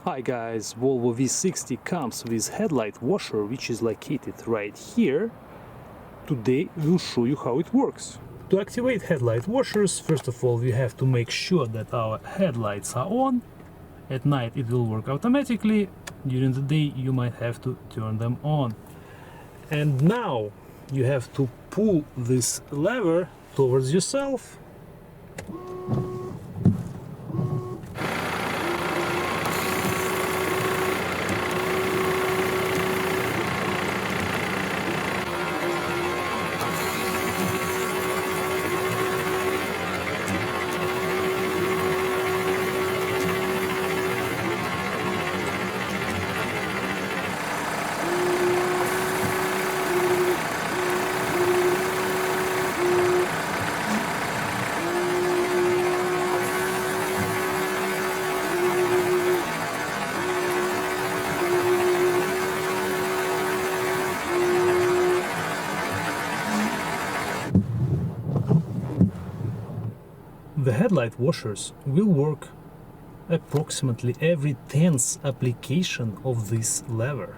Hi guys, Volvo V60 comes with headlight washer which is located right here. Today we'll show you how it works. To activate headlight washers, first of all we have to make sure that our headlights are on. At night it will work automatically, during the day you might have to turn them on. And now you have to pull this lever towards yourself. The headlight washers will work approximately every 10th application of this lever.